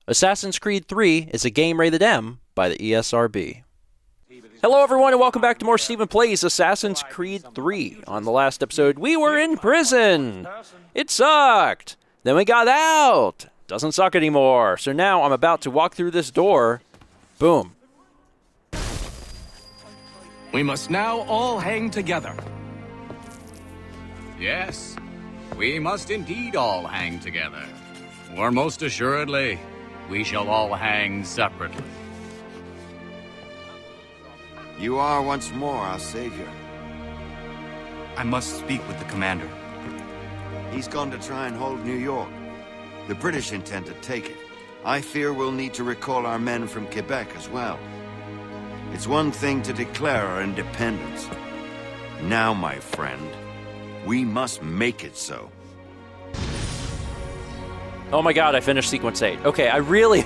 Assassin's Creed 3 is a game rated M by the ESRB. Hello everyone and welcome back to more Stephen Plays Assassin's Creed 3. On the last episode, we were in prison. It sucked. Then we got out. Doesn't suck anymore. So now I'm about to walk through this door. Boom. We must now all hang together. Yes, we must indeed all hang together. Or most assuredly, we shall all hang separately. You are once more our savior. I must speak with the commander. He's gone to try and hold New York. The British intend to take it. I fear we'll need to recall our men from Quebec as well. It's one thing to declare our independence. Now, my friend, we must make it so. Oh my god, I finished Sequence 8. Okay, I really...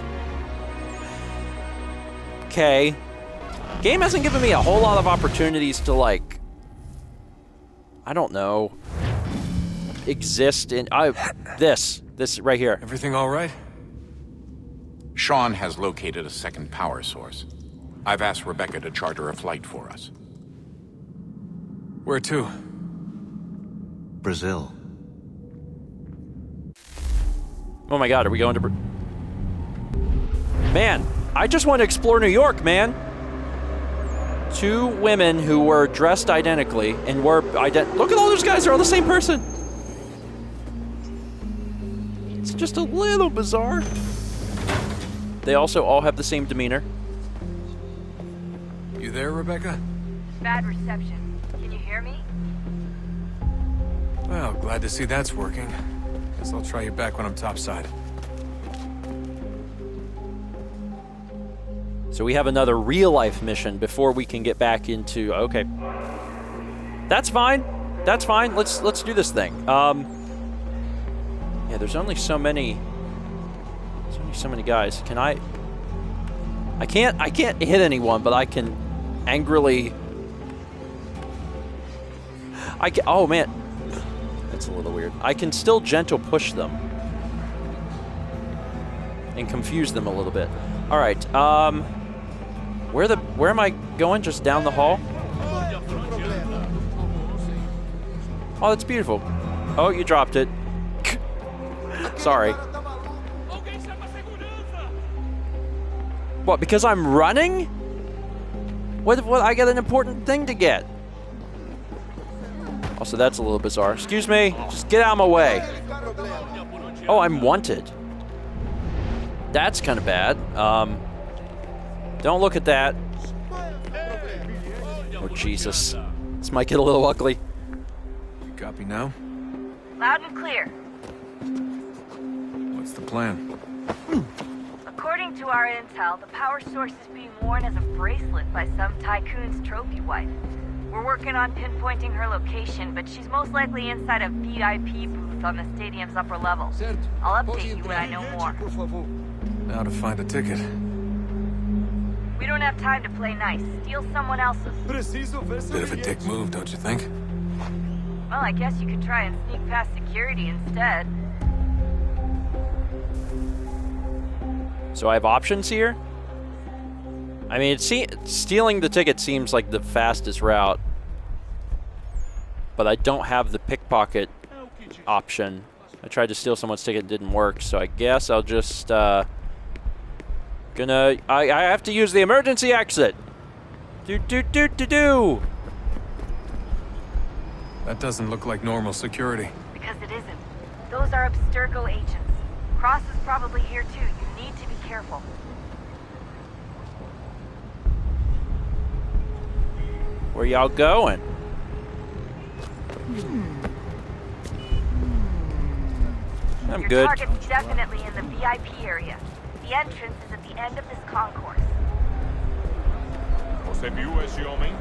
Okay. Game hasn't given me a whole lot of opportunities to, like... I don't know... exist in... This right here. Everything all right? Sean has located a second power source. I've asked Rebecca to charter a flight for us. Where to? Brazil. Oh my god, are we going to... Man, I just want to explore New York, man. Two women who were dressed identically and were... Look at all those guys, they're all the same person. It's just a little bizarre. They also all have the same demeanor. You there, Rebecca? Bad reception. Can you hear me? Well, glad to see that's working. Guess I'll try you back when I'm topside. So we have another real-life mission before we can get back into... Okay. That's fine. That's fine. Let's do this thing. Yeah, there's only so many... There's only so many guys. Can I can't hit anyone, but I can angrily... Oh, man. That's a little weird. I can still gentle push them. And confuse them a little bit. All right, where am I going? Just down the hall? Oh, that's beautiful. Oh, you dropped it. Sorry. What, because I'm running? What, I got an important thing to get. Also, that's a little bizarre. Excuse me, just get out of my way. Oh, I'm wanted. That's kind of bad. Don't look at that. Oh, Jesus. This might get a little ugly. You copy now? Loud and clear. What's the plan? According to our intel, the power source is being worn as a bracelet by some tycoon's trophy wife. We're working on pinpointing her location, but she's most likely inside a VIP booth on the stadium's upper level. I'll update you when I know more. Now to find a ticket. We don't have time to play nice. Steal someone else's. Bit of a dick move, don't you think? Well, I guess you could try and sneak past security instead. So I have options here? I mean, stealing the ticket seems like the fastest route. But I don't have the pickpocket option. I tried to steal someone's ticket, it didn't work, so I guess I'll just, I have to use the emergency exit. Do. That doesn't look like normal security. Because it isn't. Those are Abstergo agents. Cross is probably here too. You need to be careful. Where y'all going? I'm Your good. target's definitely in the VIP area. The entrance is at the end of this concourse. Você viu esse homem?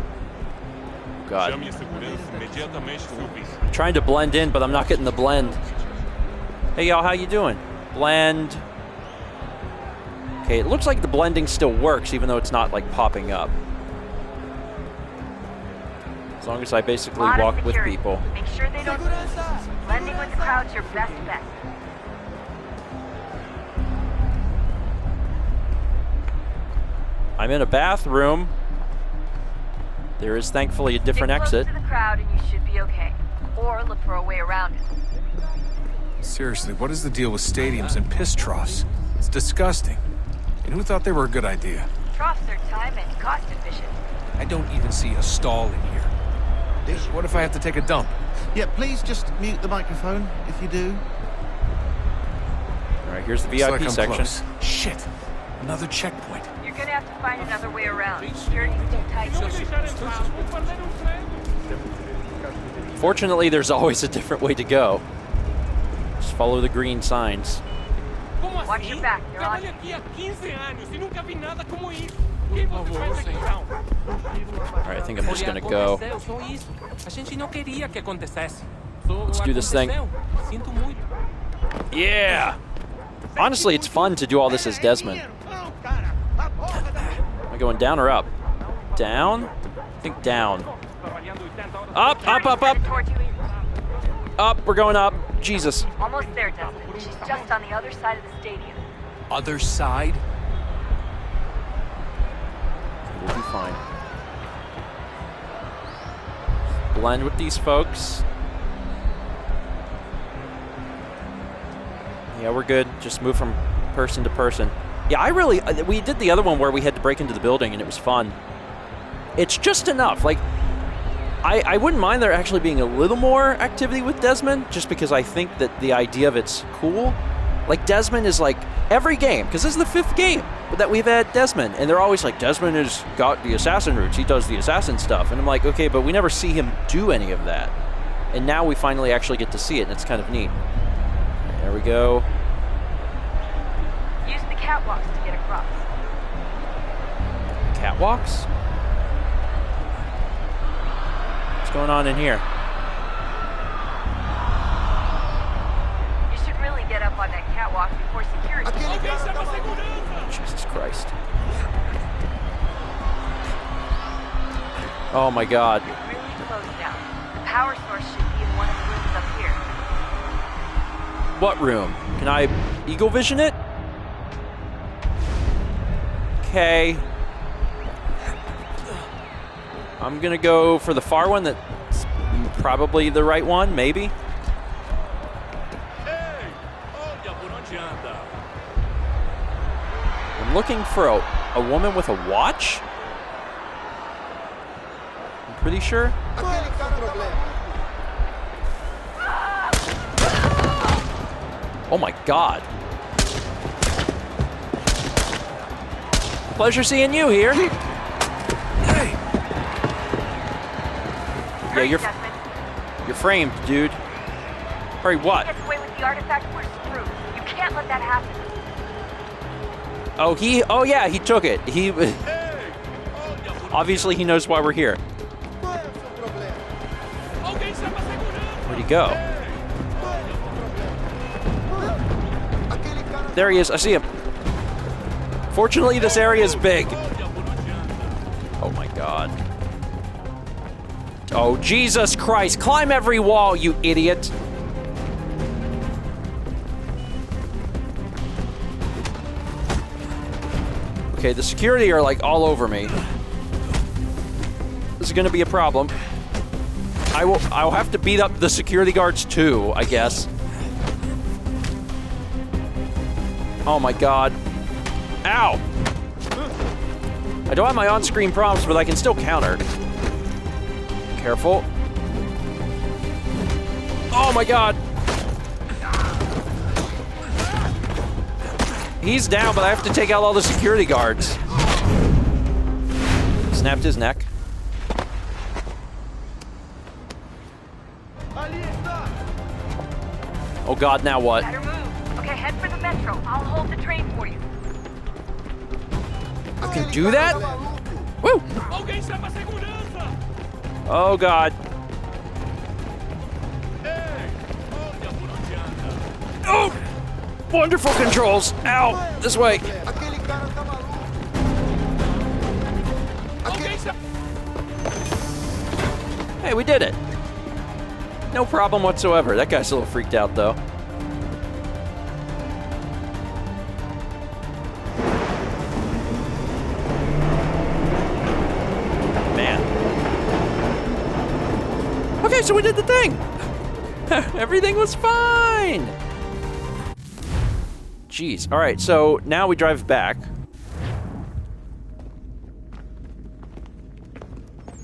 God. Chame a segurança imediatamente subir. I'm trying to blend in, but I'm not getting the blend. Hey y'all, how you doing? Blend. Okay, it looks like the blending still works, even though it's not like popping up. As long as I basically walk with people. Make sure they don't. Blending with the crowd's your best bet. I'm in a bathroom. There is thankfully a different Get close exit. to the crowd and you should be okay. Or look for a way around it. Seriously, what is the deal with stadiums and piss troughs? It's disgusting. And who thought they were a good idea? Troughs are time and cost efficient. I don't even see a stall in here. What if I have to take a dump? Yeah, please just mute the microphone if you do. All right, here's the Looks VIP like I'm section. close. Shit. Another checkpoint. You're gonna have to find another way around. Security's too tight. Fortunately, there's always a different way to go. Just follow the green signs. Watch your back, they're on you. All right, I think I'm just gonna go. Let's do this thing. Yeah! Honestly, it's fun to do all this as Desmond. Am I going down or up? Down? I think down. Up, up, up, up! Towards you. Up, we're going up. Jesus. Almost there, Desmond. She's just on the other side of the stadium. Other side? We'll be fine. Blend with these folks. Yeah, we're good. Just move from person to person. Yeah, we did the other one where we had to break into the building and it was fun. It's just enough. Like, I wouldn't mind there actually being a little more activity with Desmond, just because I think that the idea of it's cool. Like, Desmond is like, every game, because this is the 5th game that we've had Desmond, and they're always like, Desmond has got the assassin roots, he does the assassin stuff. And I'm like, okay, but we never see him do any of that. And now we finally actually get to see it, and it's kind of neat. There we go. Use the catwalks to get across. Catwalks? What's going on in here? You should really get up on that catwalk before security. Jesus Christ. Oh my God. You're really close now. The power source should be in one of the rooms up here. What room? Can I eagle vision it? Okay. I'm gonna go for the far one that's probably the right one, maybe. I'm looking for a woman with a watch? I'm pretty sure. Oh my God. Pleasure seeing you here. Hey! Yeah, you're Desmond. framed, dude. Hurry, what? Gets away with the artifact, we're screwed. You can't let that happen. Oh, yeah, he took it. Obviously he knows why we're here. Where'd he go? There he is, I see him. Fortunately, this area is big. Oh my God. Oh, Jesus Christ, climb every wall, you idiot. Okay, the security are like all over me. This is gonna be a problem. I'll have to beat up the security guards too, I guess. Oh my God. Ow! I don't have my on-screen prompts, but I can still counter. Careful. Oh my God! He's down, but I have to take out all the security guards. Snapped his neck. Oh God, now what? Better move. Okay, head for the metro. I'll hold the train for you. I can do that? Woo! Oh God. Oh! Wonderful controls. Ow! This way. Hey, we did it. No problem whatsoever. That guy's a little freaked out, though. so we did the thing. Everything was fine. Jeez. All right, so now we drive back.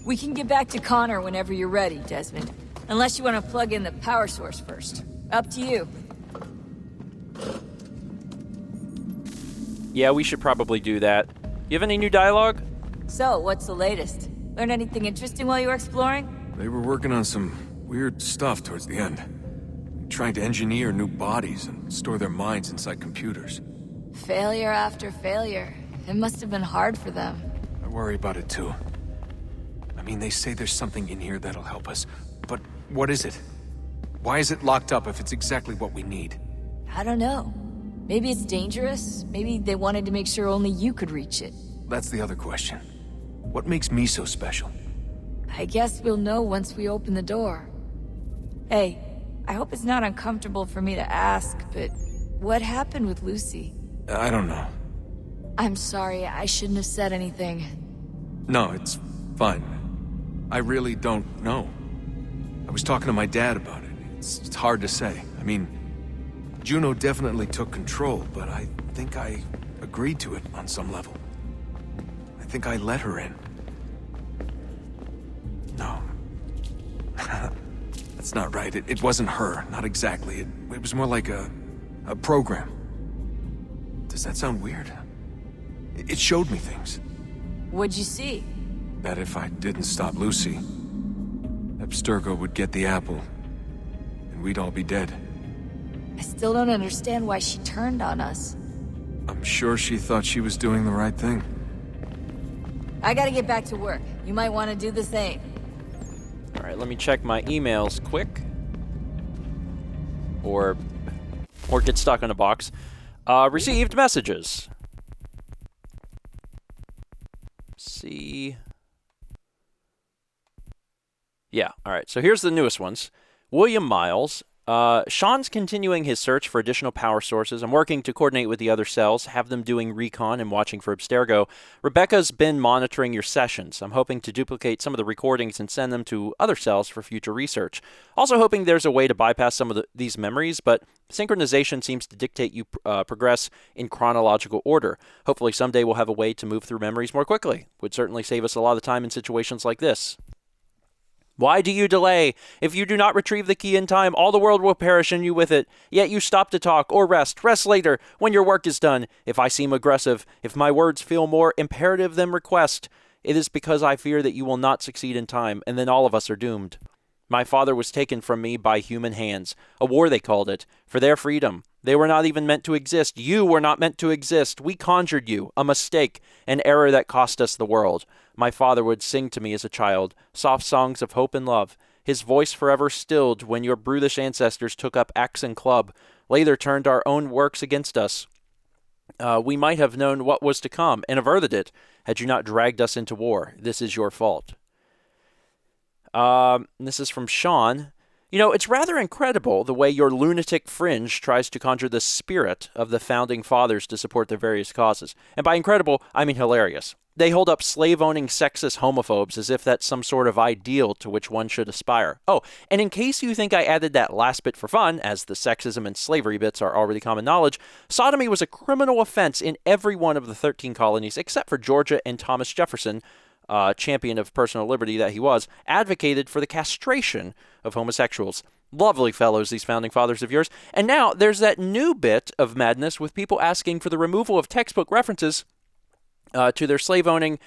We can get back to Connor whenever you're ready, Desmond. Unless you want to plug in the power source first. Up to you. Yeah, we should probably do that. You have any new dialogue? So, what's the latest? Learn anything interesting while you were exploring? They were working on some weird stuff towards the end. Trying to engineer new bodies and store their minds inside computers. Failure after failure. It must have been hard for them. I worry about it too. I mean, they say there's something in here that'll help us. But what is it? Why is it locked up if it's exactly what we need? I don't know. Maybe it's dangerous. Maybe they wanted to make sure only you could reach it. That's the other question. What makes me so special? I guess we'll know once we open the door. Hey, I hope it's not uncomfortable for me to ask, but what happened with Lucy? I don't know. I'm sorry, I shouldn't have said anything. No, it's fine. I really don't know. I was talking to my dad about it. It's hard to say. I mean, Juno definitely took control, but I think I agreed to it on some level. I think I let her in. No. That's not right. It wasn't her. Not exactly. It was more like a program. Does that sound weird? It showed me things. What'd you see? That if I didn't stop Lucy, Abstergo would get the apple, and we'd all be dead. I still don't understand why she turned on us. I'm sure she thought she was doing the right thing. I gotta get back to work. You might want to do the same. All right, let me check my emails quick. Or get stuck in a box. Received messages. See. Yeah, all right. So here's the newest ones. William Miles. Sean's continuing his search for additional power sources. I'm working to coordinate with the other cells, have them doing recon and watching for Abstergo. Rebecca's been monitoring your sessions. I'm hoping to duplicate some of the recordings and send them to other cells for future research. Also hoping there's a way to bypass some of these memories, but synchronization seems to dictate you progress in chronological order. Hopefully someday we'll have a way to move through memories more quickly. Would certainly save us a lot of time in situations like this. Why do you delay? If you do not retrieve the key in time, all the world will perish and you with it. Yet you stop to talk or rest. Rest later, when your work is done. If I seem aggressive, if my words feel more imperative than request, it is because I fear that you will not succeed in time, and then all of us are doomed. My father was taken from me by human hands. A war, they called it, for their freedom. They were not even meant to exist. You were not meant to exist. We conjured you. A mistake. An error that cost us the world. My father would sing to me as a child, soft songs of hope and love. His voice forever stilled when your brutish ancestors took up axe and club. Later turned our own works against us. We might have known what was to come and averted it had you not dragged us into war. This is your fault. This is from Sean. You know, it's rather incredible the way your lunatic fringe tries to conjure the spirit of the founding fathers to support their various causes. And by incredible, I mean hilarious. They hold up slave-owning sexist homophobes as if that's some sort of ideal to which one should aspire. Oh, and in case you think I added that last bit for fun, as the sexism and slavery bits are already common knowledge, sodomy was a criminal offense in every one of the 13 colonies except for Georgia, and Thomas Jefferson, champion of personal liberty that he was, advocated for the castration of homosexuals. Lovely fellows, these founding fathers of yours. And now there's that new bit of madness with people asking for the removal of textbook references to their slave owning.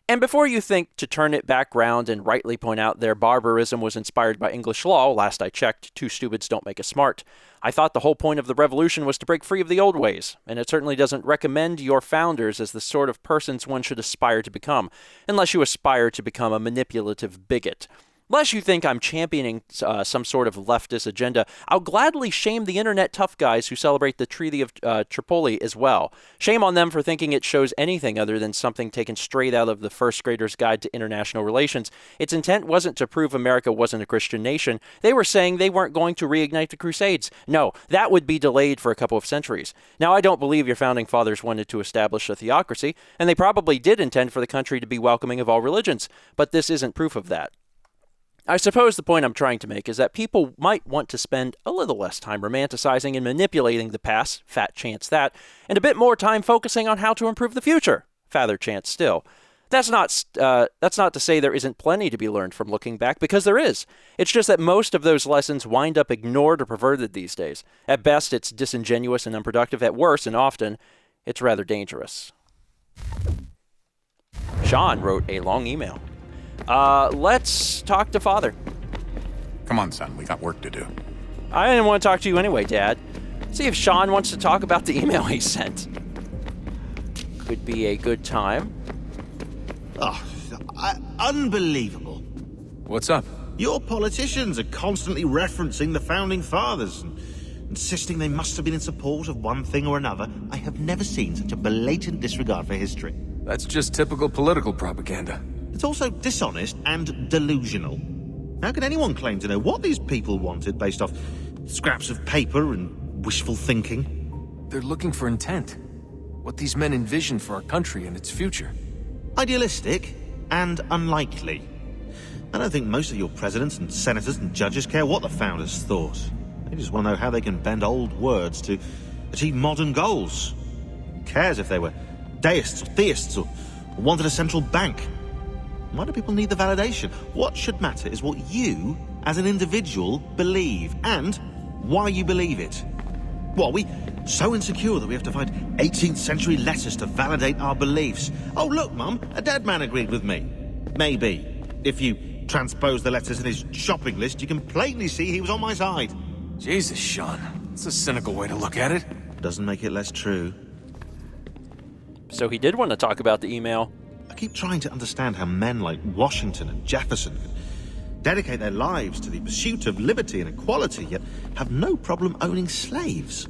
And before you think to turn it back round and rightly point out their barbarism was inspired by English law, last I checked, two stupids don't make a smart. I thought the whole point of the revolution was to break free of the old ways, and it certainly doesn't recommend your founders as the sort of persons one should aspire to become, unless you aspire to become a manipulative bigot. Unless you think I'm championing some sort of leftist agenda, I'll gladly shame the internet tough guys who celebrate the Treaty of Tripoli as well. Shame on them for thinking it shows anything other than something taken straight out of the First Grader's Guide to International Relations. Its intent wasn't to prove America wasn't a Christian nation. They were saying they weren't going to reignite the Crusades. No, that would be delayed for a couple of centuries. Now, I don't believe your founding fathers wanted to establish a theocracy, and they probably did intend for the country to be welcoming of all religions, but this isn't proof of that. I suppose the point I'm trying to make is that people might want to spend a little less time romanticizing and manipulating the past, fat chance that, and a bit more time focusing on how to improve the future, father chance still. That's not to say there isn't plenty to be learned from looking back, because there is. It's just that most of those lessons wind up ignored or perverted these days. At best, it's disingenuous and unproductive. At worst, and often, it's rather dangerous. Sean wrote a long email. Let's talk to Father. Come on, son. We got work to do. I didn't want to talk to you anyway, Dad. See if Sean wants to talk about the email he sent. Could be a good time. Oh, unbelievable. What's up? Your politicians are constantly referencing the Founding Fathers and insisting they must have been in support of one thing or another. I have never seen such a blatant disregard for history. That's just typical political propaganda. It's also dishonest and delusional. How can anyone claim to know what these people wanted based off scraps of paper and wishful thinking? They're looking for intent. What these men envision for our country and its future. Idealistic and unlikely. I don't think most of your presidents and senators and judges care what the founders thought. They just want to know how they can bend old words to achieve modern goals. Who cares if they were deists or theists or wanted a central bank? Why do people need the validation? What should matter is what you, as an individual, believe, and why you believe it. What, are we so insecure that we have to find 18th century letters to validate our beliefs? Oh, look, Mum, a dead man agreed with me. Maybe. If you transpose the letters in his shopping list, you can plainly see he was on my side. Jesus, Sean. That's a cynical way to look at it. Doesn't make it less true. So he did want to talk about the email. I keep trying to understand how men like Washington and Jefferson could dedicate their lives to the pursuit of liberty and equality, yet have no problem owning slaves.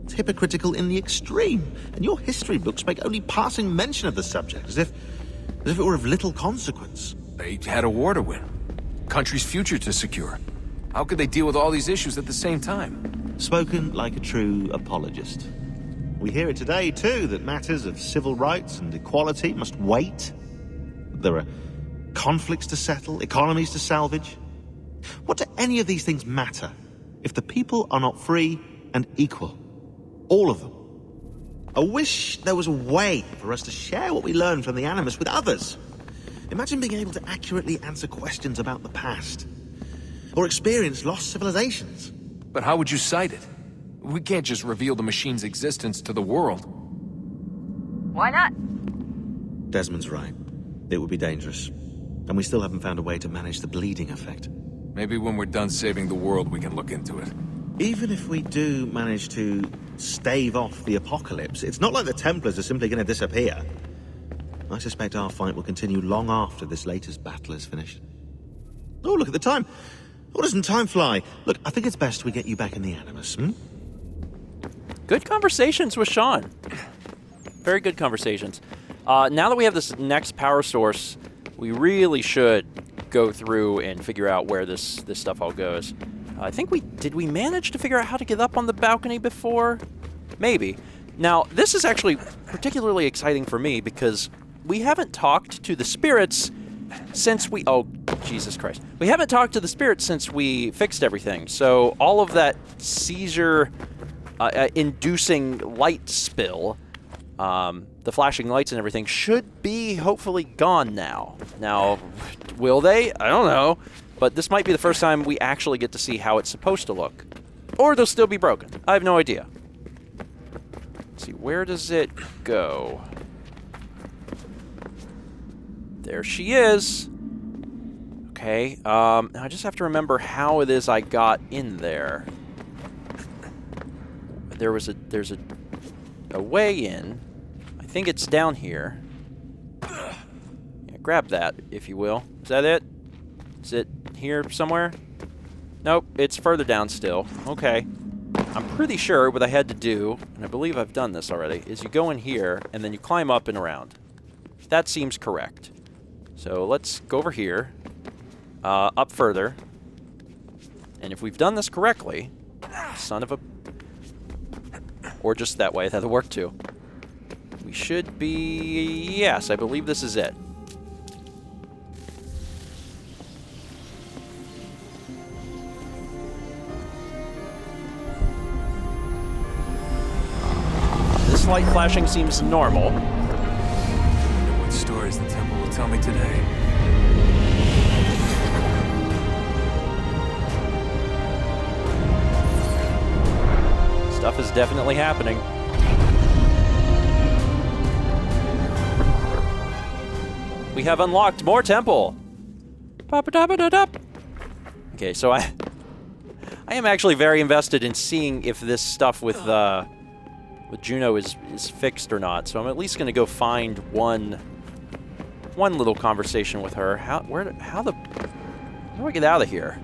It's hypocritical in the extreme, and your history books make only passing mention of the subject, as if it were of little consequence. They had a war to win. Country's future to secure. How could they deal with all these issues at the same time? Spoken like a true apologist. We hear it today, too, that matters of civil rights and equality must wait. There are conflicts to settle, economies to salvage. What do any of these things matter if the people are not free and equal? All of them. I wish there was a way for us to share what we learn from the Animus with others. Imagine being able to accurately answer questions about the past, or experience lost civilizations. But how would you cite it? We can't just reveal the machine's existence to the world. Why not? Desmond's right. It would be dangerous. And we still haven't found a way to manage the bleeding effect. Maybe when we're done saving the world, we can look into it. Even if we do manage to stave off the apocalypse, it's not like the Templars are simply going to disappear. I suspect our fight will continue long after this latest battle is finished. Oh, look at the time. Oh, doesn't time fly? Look, I think it's best we get you back in the Animus, Good conversations with Sean. Very good conversations. Now that we have this next power source, we really should go through and figure out where this stuff all goes. I think did we manage to figure out how to get up on the balcony before? Maybe. Now, this is actually particularly exciting for me because we haven't talked to the spirits since oh, Jesus Christ. We haven't talked to the spirits since we fixed everything. So all of that seizure inducing light spill, the flashing lights and everything, should be hopefully gone now. Now, will they? I don't know. But this might be the first time we actually get to see how it's supposed to look. Or they'll still be broken. I have no idea. Let's see, where does it go? There she is. Okay, now I just have to remember how it is I got in there. There's a way in. I think it's down here. Yeah, grab that, if you will. Is that it? Is it here somewhere? Nope, it's further down still. Okay. I'm pretty sure what I had to do, and I believe I've done this already, is you go in here, and then you climb up and around. That seems correct. So let's go over here, up further, and if we've done this correctly, son of a... Or just that way, that'll work too. We should be... Yes, I believe this is it. light flashing seems normal. What stories the temple will tell me today. Stuff is definitely happening. We have unlocked more temple. Okay, so I am actually very invested in seeing if this stuff with Juno is fixed or not. So I'm at least going to go find one little conversation with her. How do I get out of here?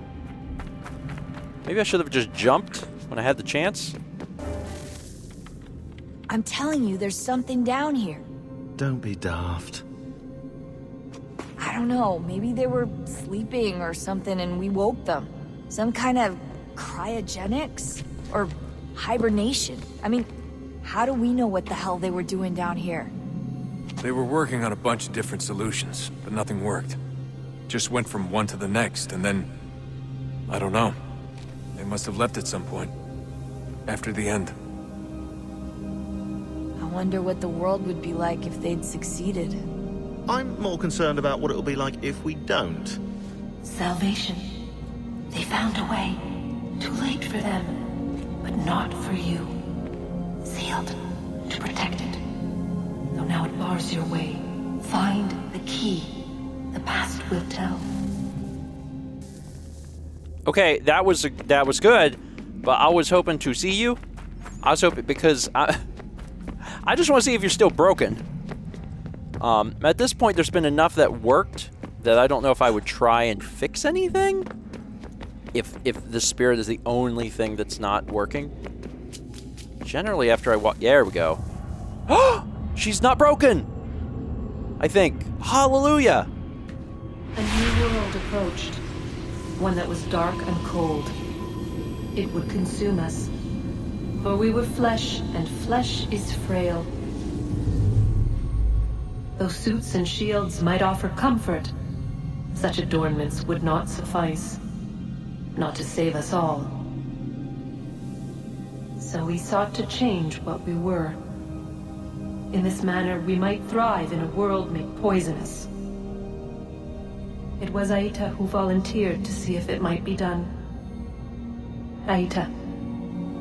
Maybe I should have just jumped when I had the chance. I'm telling you, there's something down here. Don't be daft. I don't know, maybe they were sleeping or something and we woke them. Some kind of cryogenics? Or hibernation? I mean, how do we know what the hell they were doing down here? They were working on a bunch of different solutions, but nothing worked. Just went from one to the next, and then... I don't know. They must have left at some point. After the end. I wonder what the world would be like if they'd succeeded. I'm more concerned about what it'll be like if we don't. Salvation. They found a way. Too late for them, but not for you. Sealed to protect it. Though now it bars your way. Find the key. The past will tell. Okay, that was good, but I was hoping to see you. I was hoping because I just want to see if you're still broken. At this point, there's been enough that worked that I don't know if I would try and fix anything. If the spirit is the only thing that's not working. Generally, after I walk, there we go. Oh, she's not broken. I think. Hallelujah. A new world approached. One that was dark and cold. It would consume us. For we were flesh, and flesh is frail. Though suits and shields might offer comfort, such adornments would not suffice. Not to save us all. So we sought to change what we were. In this manner, we might thrive in a world made poisonous. It was Aita who volunteered to see if it might be done. Aita,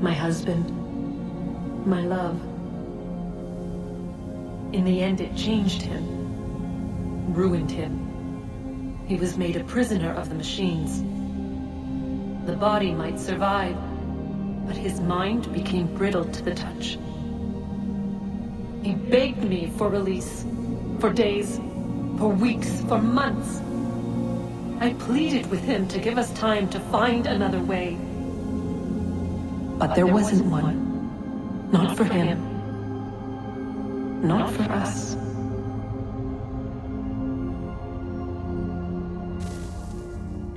my husband, my love. In the end, it changed him, ruined him. He was made a prisoner of the machines. The body might survive, but his mind became brittle to the touch. He begged me for release, for days, for weeks, for months. I pleaded with him to give us time to find another way. But there wasn't one. Not for him. Not for us.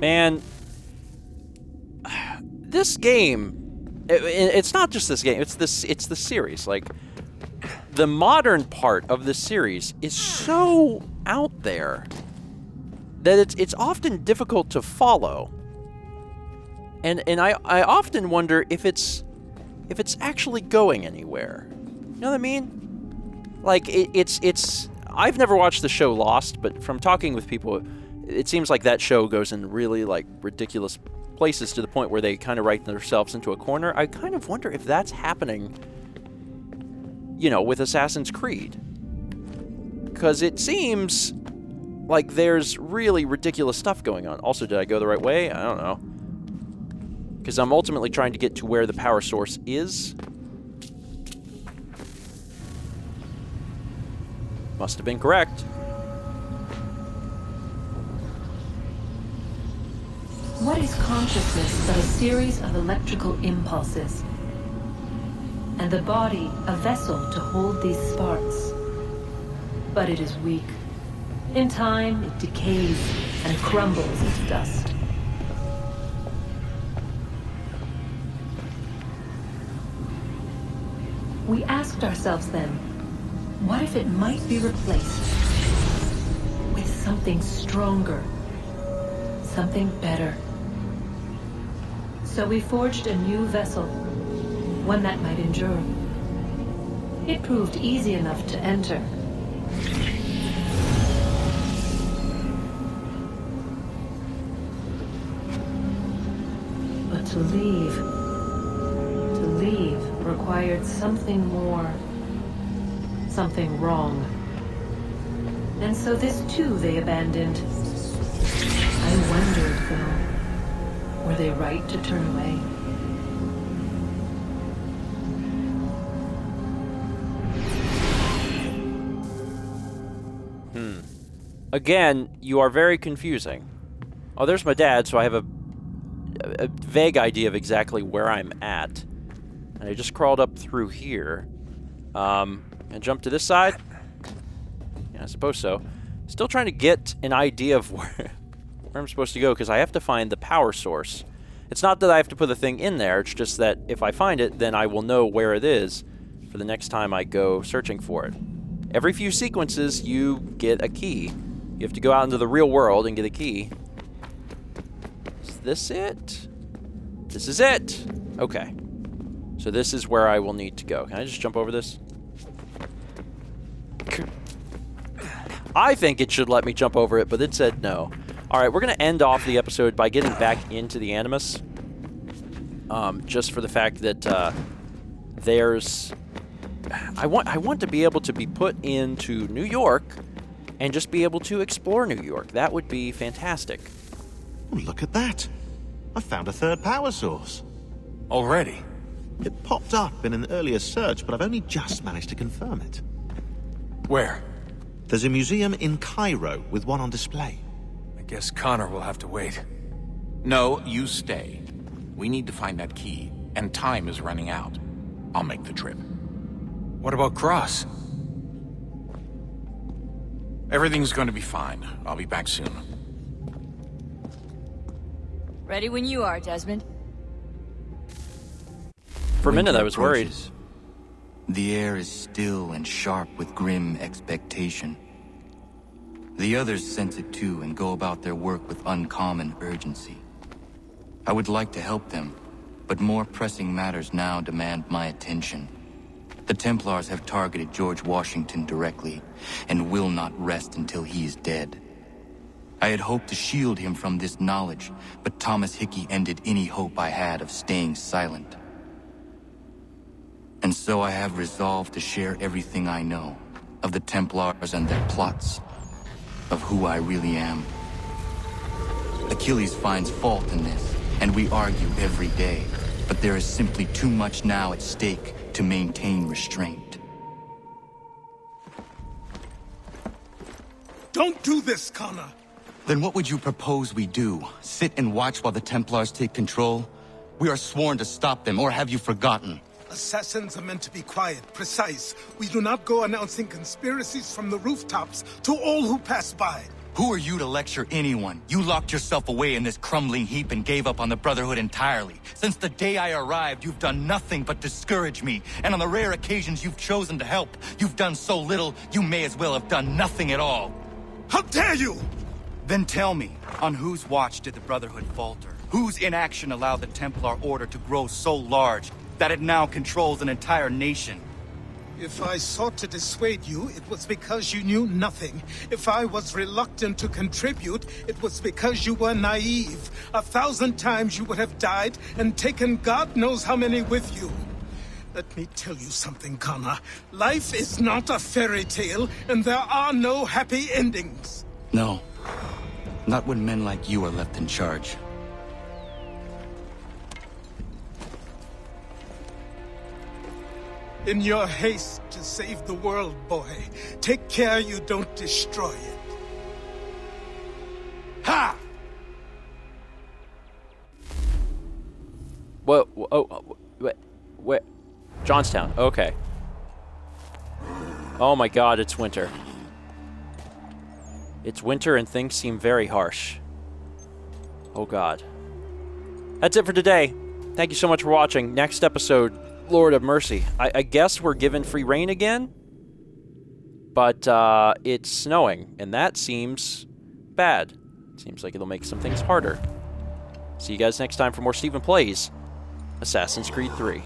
Man, this game, it's not just this game, it's the series. Like, the modern part of this series is so out there that it's often difficult to follow. And I often wonder if it's actually going anywhere. You know what I mean? Like, it's I've never watched the show Lost, but from talking with people, it seems like that show goes in really, like, ridiculous places to the point where they kind of write themselves into a corner. I kind of wonder if that's happening, you know, with Assassin's Creed. Because it seems like there's really ridiculous stuff going on. Also, did I go the right way? I don't know. Because I'm ultimately trying to get to where the power source is. Must have been correct. What is consciousness but a series of electrical impulses? And the body a vessel to hold these sparks. But it is weak. In time, it decays and crumbles into dust. We asked ourselves then, what if it might be replaced with something stronger, something better? So we forged a new vessel, one that might endure. It proved easy enough to enter. But to leave required something more, something wrong. And so this too they abandoned. I wondered, though, were they right to turn away? Again, you are very confusing. Oh, there's my dad, so I have a vague idea of exactly where I'm at. And I just crawled up through here. And jump to this side? Yeah, I suppose so. Still trying to get an idea of where I'm supposed to go, because I have to find the power source. It's not that I have to put the thing in there, it's just that if I find it, then I will know where it is for the next time I go searching for it. Every few sequences, you get a key. You have to go out into the real world and get a key. Is this it? This is it! Okay. So this is where I will need to go. Can I just jump over this? I think it should let me jump over it, but it said no. Alright, we're going to end off the episode by getting back into the Animus. Just for the fact that there's... I want to be able to be put into New York and just be able to explore New York. That would be fantastic. Oh, look at that. I found a third power source. Already? It popped up in an earlier search, but I've only just managed to confirm it. Where? There's a museum in Cairo with one on display. I guess Connor will have to wait. No, you stay. We need to find that key, and time is running out. I'll make the trip. What about Cross? Everything's going to be fine. I'll be back soon. Ready when you are, Desmond. For a minute, I was worried. The air is still and sharp with grim expectation. The others sense it too and go about their work with uncommon urgency. I would like to help them, but more pressing matters now demand my attention. The Templars have targeted George Washington directly, and will not rest until he is dead. I had hoped to shield him from this knowledge, but Thomas Hickey ended any hope I had of staying silent. And so I have resolved to share everything I know, of the Templars and their plots, of who I really am. Achilles finds fault in this, and we argue every day, but there is simply too much now at stake to maintain restraint. Don't do this, Connor! Then what would you propose we do? Sit and watch while the Templars take control? We are sworn to stop them, or have you forgotten? Assassins are meant to be quiet, precise. We do not go announcing conspiracies from the rooftops to all who pass by. Who are you to lecture anyone? You locked yourself away in this crumbling heap and gave up on the Brotherhood entirely. Since the day I arrived, you've done nothing but discourage me. And on the rare occasions you've chosen to help, you've done so little, you may as well have done nothing at all. How dare you! Then tell me, on whose watch did the Brotherhood falter? Whose inaction allowed the Templar Order to grow so large that it now controls an entire nation? If I sought to dissuade you, it was because you knew nothing. If I was reluctant to contribute, it was because you were naive. 1,000 times you would have died and taken God knows how many with you. Let me tell you something, Connor. Life is not a fairy tale, and there are no happy endings. No. Not when men like you are left in charge. In your haste to save the world, boy, take care you don't destroy it. Ha! Whoa, oh, wait. Johnstown, okay. Oh my god, it's winter. It's winter and things seem very harsh. Oh god. That's it for today. Thank you so much for watching. Next episode, Lord of Mercy. I guess we're given free reign again, but it's snowing, and that seems bad. Seems like it'll make some things harder. See you guys next time for more Stephen Plays Assassin's Creed 3.